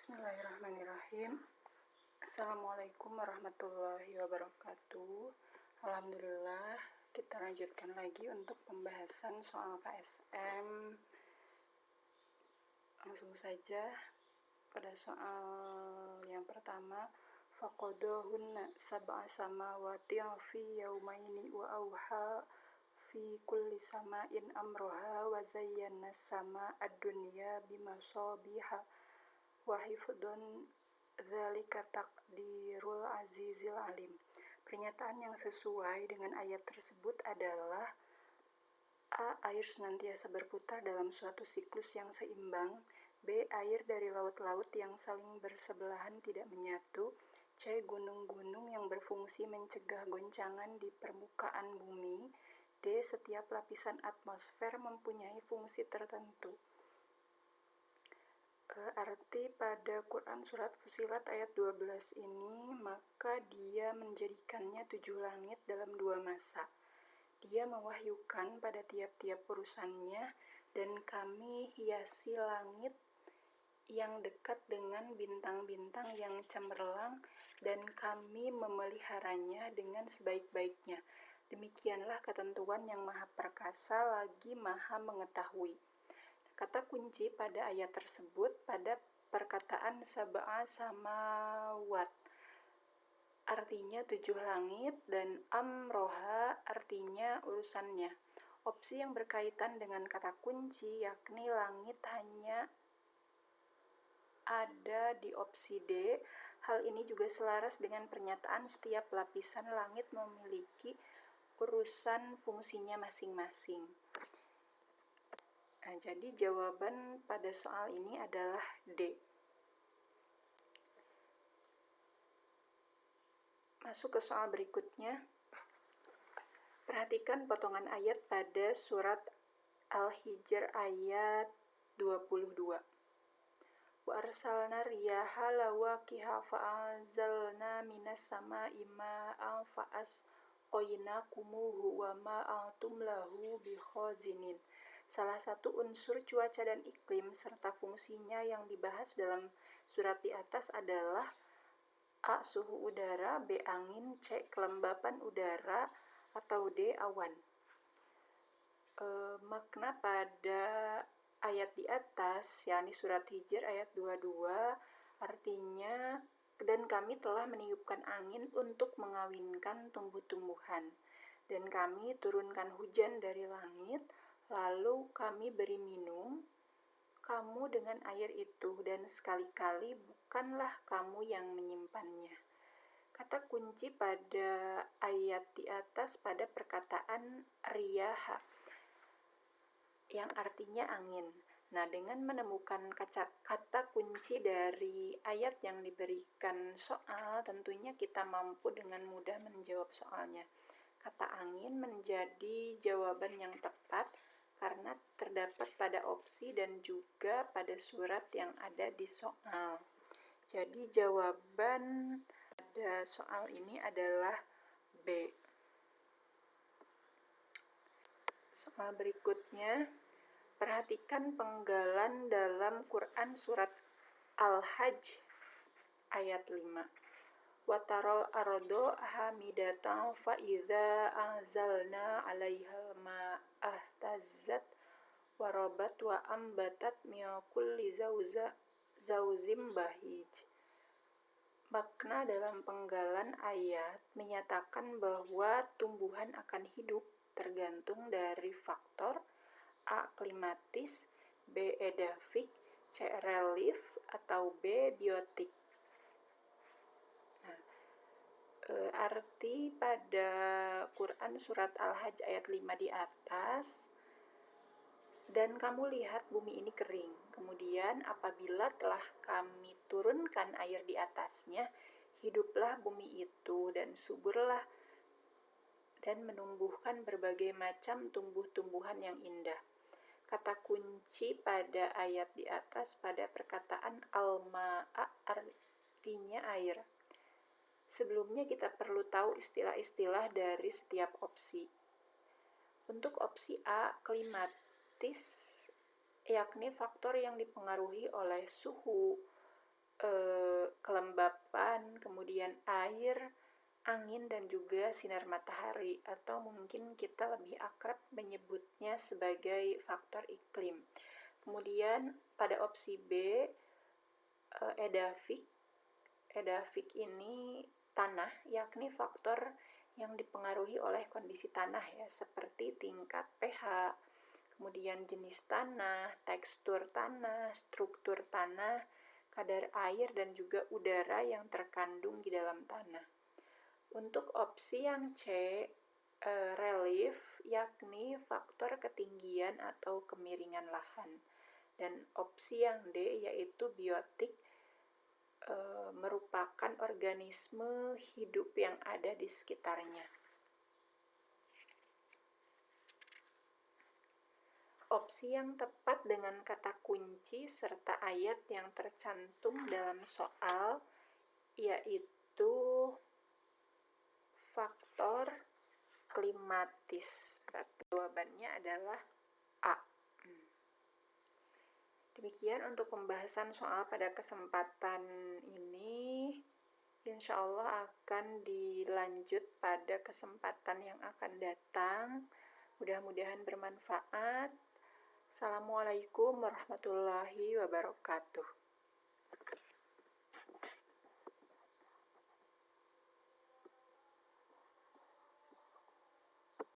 Bismillahirrahmanirrahim. Assalamualaikum warahmatullahi wabarakatuh. Alhamdulillah, kita lanjutkan lagi untuk pembahasan soal KSM. Langsung saja pada soal yang pertama. Faqadahunna sab'a samawati fi yaumaini wa auha fi kulli sama'in amroha wa zayyana sama'ad dunya bimasabiha wa hifdun dzalika taqdirul azizil alim. Pernyataan yang sesuai dengan ayat tersebut adalah A. Air senantiasa berputar dalam suatu siklus yang seimbang. B. Air dari laut-laut yang saling bersebelahan tidak menyatu. C. Gunung-gunung yang berfungsi mencegah goncangan di permukaan bumi. D. Setiap lapisan atmosfer mempunyai fungsi tertentu. Arti pada Quran Surat Fussilat ayat 12 ini, maka dia menjadikannya 7 langit dalam 2 masa. Dia mewahyukan pada tiap-tiap urusannya, dan kami hiasi langit yang dekat dengan bintang-bintang yang cemerlang, dan kami memeliharanya dengan sebaik-baiknya. Demikianlah ketentuan yang maha perkasa lagi maha mengetahui. Kata kunci pada ayat tersebut pada perkataan sab'a samawat, artinya 7 langit, dan amroha artinya urusannya. Opsi yang berkaitan dengan kata kunci yakni langit hanya ada di opsi D. Hal ini juga selaras dengan pernyataan setiap lapisan langit memiliki urusan fungsinya masing-masing. Jadi jawaban pada soal ini adalah D. Masuk ke soal berikutnya. Perhatikan potongan ayat pada surat Al-Hijr ayat 22. Wa arsalna riyaha lawaqiha fa'anzalna minas sama'i ma'an fa'asqaynakumuhu wa ma antum lahu bikhazinin. Salah satu unsur cuaca dan iklim serta fungsinya yang dibahas dalam surat di atas adalah A. Suhu udara, B. Angin, C. Kelembapan udara, atau D. Awan. Makna pada ayat di atas, yakni surat Hijr ayat 22, artinya, dan kami telah meniupkan angin untuk mengawinkan tumbuh-tumbuhan, dan kami turunkan hujan dari langit, lalu kami beri minum kamu dengan air itu, dan sekali-kali bukanlah kamu yang menyimpannya. Kata kunci pada ayat di atas pada perkataan riyaha, yang artinya angin. Nah, dengan menemukan kata kunci dari ayat yang diberikan soal, tentunya kita mampu dengan mudah menjawab soalnya. Kata angin menjadi jawaban yang tepat karena terdapat pada opsi dan juga pada surat yang ada di soal. Jadi jawaban pada soal ini adalah B. Soal berikutnya, perhatikan penggalan dalam Quran Surat Al-Hajj ayat 5. Watarol ardo hamidatan fa'idha anzalna alaihal ma'ahtazzat warabat wa ambatat miyakulli zauzim bahij. Makna dalam penggalan ayat menyatakan bahwa tumbuhan akan hidup tergantung dari faktor A. Klimatis, B. Edafik, C. Relief, atau B. Biotik. Arti pada Quran Surat Al-Hajj ayat 5 di atas, dan kamu lihat bumi ini kering. Kemudian apabila telah kami turunkan air di atasnya, hiduplah bumi itu dan suburlah dan menumbuhkan berbagai macam tumbuh-tumbuhan yang indah. Kata kunci pada ayat di atas pada perkataan al-ma'a artinya air. Sebelumnya kita perlu tahu istilah-istilah dari setiap opsi. Untuk opsi A, klimatis, yakni faktor yang dipengaruhi oleh suhu kelembapan, kemudian air, angin, dan juga sinar matahari, atau mungkin kita lebih akrab menyebutnya sebagai faktor iklim. Kemudian pada opsi B, edafik. Edafik ini tanah, yakni faktor yang dipengaruhi oleh kondisi tanah ya, seperti tingkat pH, kemudian jenis tanah, tekstur tanah, struktur tanah, kadar air, dan juga udara yang terkandung di dalam tanah. Untuk opsi yang C, relief, yakni faktor ketinggian atau kemiringan lahan. Dan opsi yang D, yaitu biotik, merupakan organisme hidup yang ada di sekitarnya. Opsi yang tepat dengan kata kunci serta ayat yang tercantum dalam soal yaitu faktor klimatis. Berarti jawabannya adalah A. Demikian untuk pembahasan soal pada kesempatan ini. Insya Allah akan dilanjut pada kesempatan yang akan datang. Mudah-mudahan bermanfaat. Assalamualaikum warahmatullahi wabarakatuh.